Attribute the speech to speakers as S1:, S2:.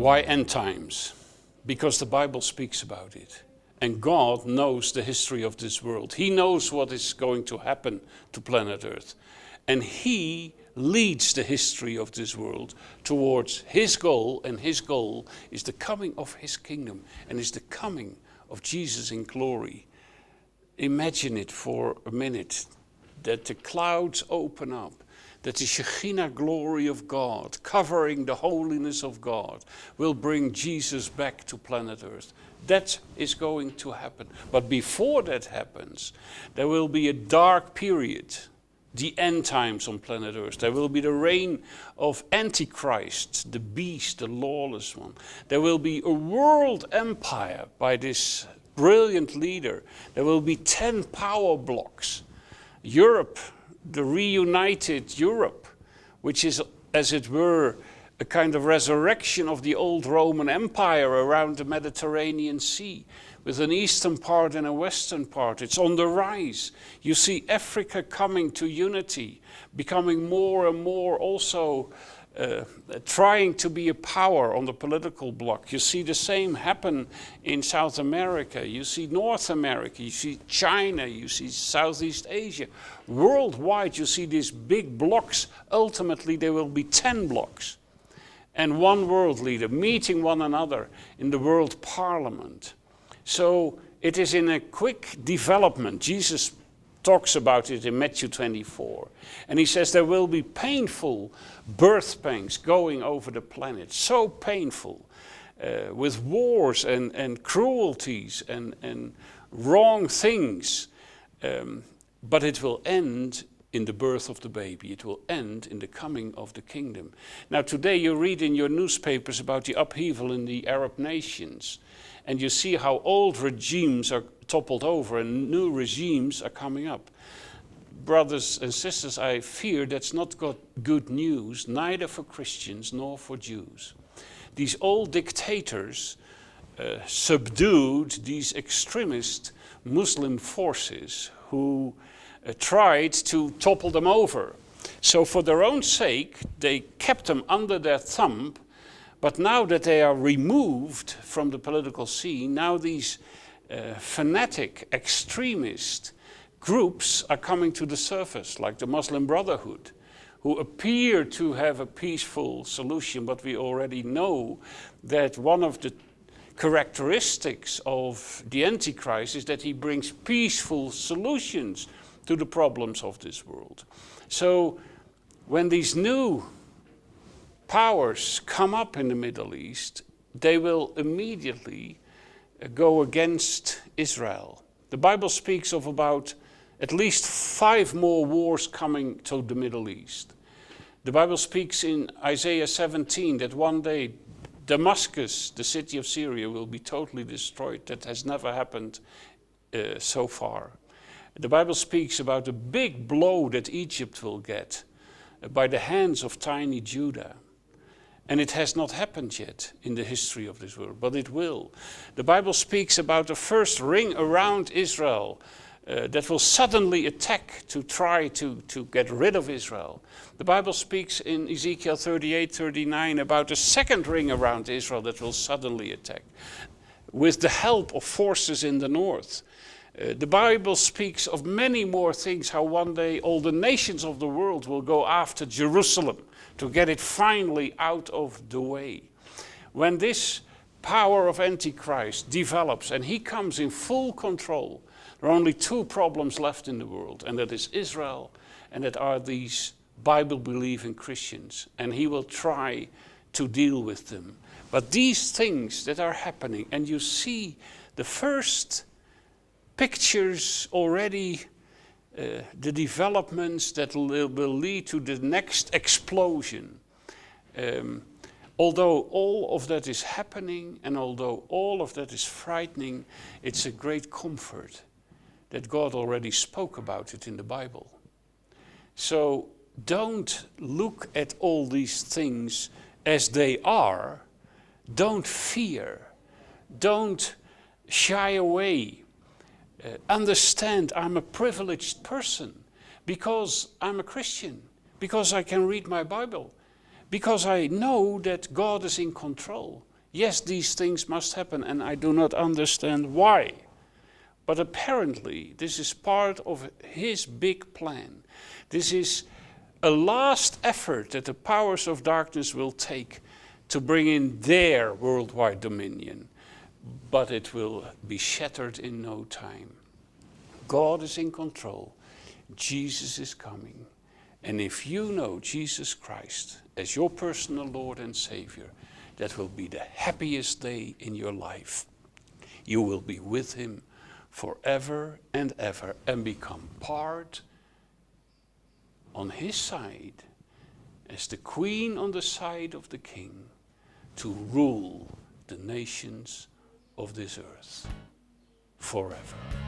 S1: Why end times? Because the Bible speaks about it. And God knows the history of this world. He knows what is going to happen to planet Earth. And He leads the history of this world towards His goal. And His goal is the coming of His kingdom. And is the coming of Jesus in glory. Imagine it for a minute. That the clouds open up. That the Shekinah Glory of God, covering the holiness of God, will bring Jesus back to planet Earth. That is going to happen. But before that happens, there will be a dark period, the end times on planet Earth. There will be the reign of Antichrist, the beast, the lawless one. There will be a world empire by this brilliant leader. There will be 10 power blocks. Europe, the reunited Europe, which is, as it were, a kind of resurrection of the old Roman Empire around the Mediterranean Sea, with an eastern part and a western part. It's on the rise. You see Africa coming to unity, becoming more and more also trying to be a power on the political bloc. You see the same happen in South America. You see North America. You see China. You see Southeast Asia. Worldwide, you see these big blocks. Ultimately, there will be 10 blocks. And one world leader meeting one another in the world parliament. So it is in a quick development. Jesus talks about it in Matthew 24. And he says there will be painful birth pangs going over the planet. So painful. With wars and cruelties and wrong things. But it will end in the birth of the baby. It will end in the coming of the kingdom. Now today you read in your newspapers about the upheaval in the Arab nations. And you see how old regimes are toppled over and new regimes are coming up. Brothers and sisters, I fear that's not good news, neither for Christians nor for Jews. These old dictators subdued these extremist Muslim forces who tried to topple them over. So for their own sake, they kept them under their thumb. But now that they are removed from the political scene, now these fanatic extremist groups are coming to the surface, like the Muslim Brotherhood, who appear to have a peaceful solution, but we already know that one of the characteristics of the Antichrist is that he brings peaceful solutions to the problems of this world. So when these new powers come up in the Middle East, they will immediately go against Israel. The Bible speaks of about at least 5 more wars coming to the Middle East. The Bible speaks in Isaiah 17 that one day Damascus, the city of Syria, will be totally destroyed. That has never happened so far. The Bible speaks about a big blow that Egypt will get by the hands of tiny Judah. And it has not happened yet in the history of this world, but it will. The Bible speaks about the first ring around Israel that will suddenly attack to try to get rid of Israel. The Bible speaks in Ezekiel 38-39 about the second ring around Israel that will suddenly attack, with the help of forces in the north. The Bible speaks of many more things, how one day all the nations of the world will go after Jerusalem to get it finally out of the way. When this power of Antichrist develops and he comes in full control, there are only 2 problems left in the world, and that is Israel, and that are these Bible-believing Christians, and he will try to deal with them. But these things that are happening, and you see the first pictures already, the developments that will lead to the next explosion. Although all of that is happening and although all of that is frightening, it's a great comfort that God already spoke about it in the Bible. So don't look at all these things as they are. Don't fear. Don't shy away. Understand I'm a privileged person because I'm a Christian, because I can read my Bible, because I know that God is in control Yes, these things must happen, and I do not understand why. But apparently, this is part of his big plan. This is a last effort that the powers of darkness will take to bring in their worldwide dominion. But it will be shattered in no time. God is in control. Jesus is coming. And if you know Jesus Christ as your personal Lord and Savior, that will be the happiest day in your life. You will be with him forever and ever and become part on his side as the queen on the side of the king to rule the nations of this earth forever.